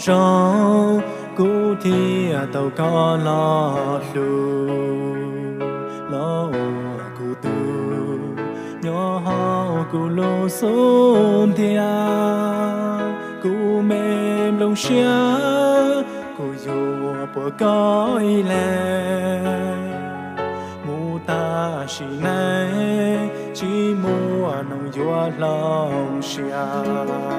rong cú thi tàu có lo lo cú tu nhỏ cú lô xuân thia cú mềm lông xia cú dù bờ cõi lệ mù ta chỉ này chỉ mua nông dúa lòng xia